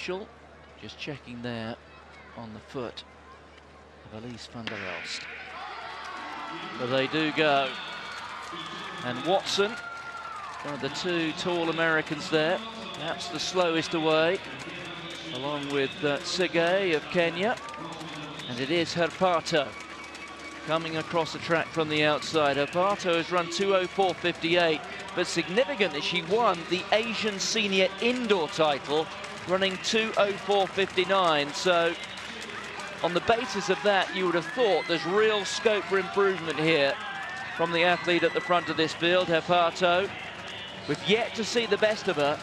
official just checking there on the foot of Elise van der Elst. But they do go. And Watson, one of the two tall Americans there, perhaps the slowest away, along with Sige of Kenya. And it is Herpato coming across the track from the outside. Herpato has run 2:04.58, but significantly she won the Asian Senior Indoor title running 2:04.59. So on the basis of that, you would have thought there's real scope for improvement here from the athlete at the front of this field, Herpato. We've yet to see the best of her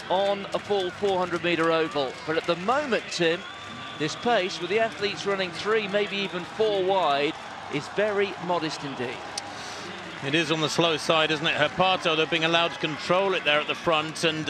on a full 400-metre oval. But at the moment, Tim, this pace with the athletes running 3, maybe even 4 wide, is very modest indeed. It is on the slow side, isn't it? Herpato, they're being allowed to control it there at the front, and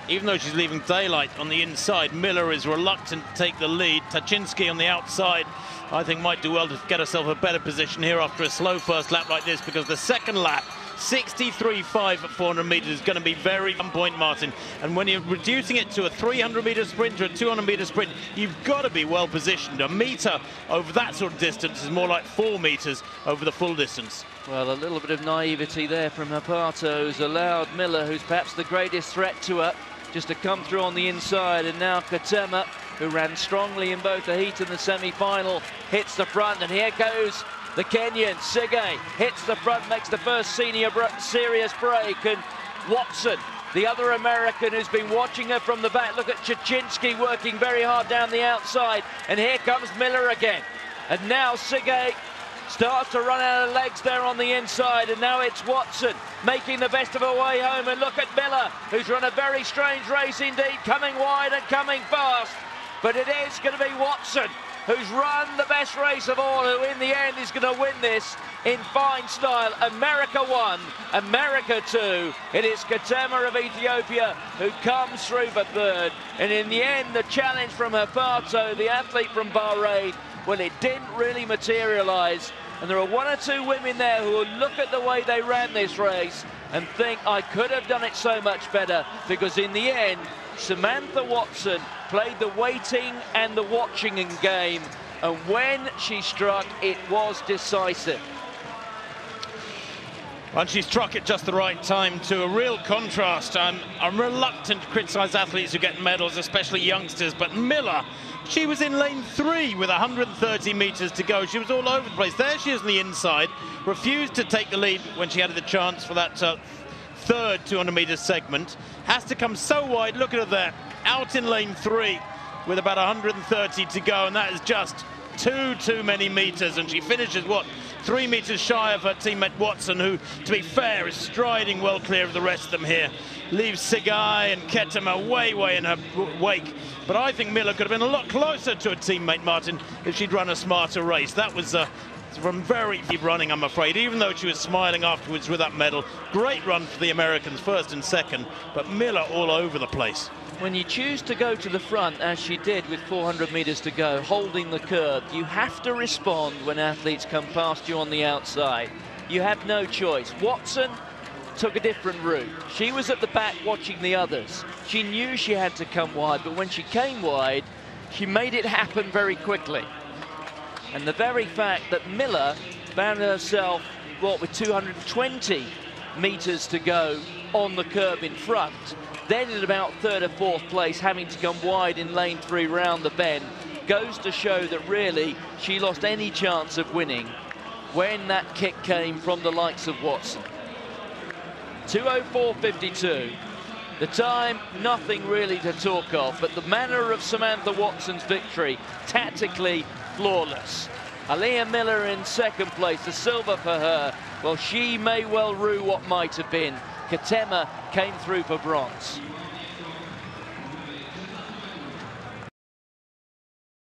even though she's leaving daylight on the inside, Miller is reluctant to take the lead. Taczynski on the outside, I think, might do well to get herself a better position here after a slow first lap like this, because the second lap, 63.5 at 400 metres, is going to be very on point, Martin. And when you're reducing it to a 300-metre sprint or a 200-metre sprint, you've got to be well positioned. A metre over that sort of distance is more like 4 metres over the full distance. Well, a little bit of naivety there from Herpato, who's allowed Miller, who's perhaps the greatest threat to her, just to come through on the inside. And now Katema, who ran strongly in both the heat and the semi-final, hits the front. And here goes the Kenyan. Sige hits the front, makes the first serious break. And Watson, the other American who's been watching her from the back. Look at Taczynski working very hard down the outside. And here comes Miller again. And now Sige starts to run out of legs there on the inside, and now it's Watson making the best of her way home. And look at Miller, who's run a very strange race indeed, coming wide and coming fast. But it is going to be Watson who's run the best race of all, who in the end is going to win this in fine style. America 1, America 2. It is Katema of Ethiopia who comes through for third. And in the end, the challenge from Herpato, the athlete from Bahrain, well, it didn't really materialise. And there are 1 or 2 women there who will look at the way they ran this race and think, I could have done it so much better, because in the end, Samantha Watson played the waiting and the watching in game, and when she struck, it was decisive. And she struck at just the right time, to a real contrast. I'm reluctant to criticise athletes who get medals, especially youngsters, but Miller, she was in lane 3 with 130 metres to go. She was all over the place. There she is on the inside, refused to take the lead when she had the chance for that third 200-metre segment. Has to come so wide, look at her there, out in lane 3 with about 130 to go, and that is just too many metres, and she finishes, what, 3 metres shy of her teammate Watson, who, to be fair, is striding well clear of the rest of them here. Leaves Sige and Ketema way in her wake. But I think Miller could have been a lot closer to her teammate, Martin, if she'd run a smarter race. That was from very deep running, I'm afraid, even though she was smiling afterwards with that medal. Great run for the Americans, first and second, but Miller all over the place. When you choose to go to the front, as she did with 400 metres to go, holding the curve, you have to respond when athletes come past you on the outside. You have no choice. Watson took a different route. She was at the back watching the others. She knew she had to come wide, but when she came wide, she made it happen very quickly. And the very fact that Miller found herself, what, with 220 metres to go on the curb in front, then in about 3rd or 4th place, having to come wide in lane 3 round the bend, goes to show that really she lost any chance of winning when that kick came from the likes of Watson. 2:04.52. The time, nothing really to talk of, but the manner of Samantha Watson's victory, tactically flawless. Aaliyah Miller in 2nd place, the silver for her. Well, she may well rue what might have been. Katema came through for bronze.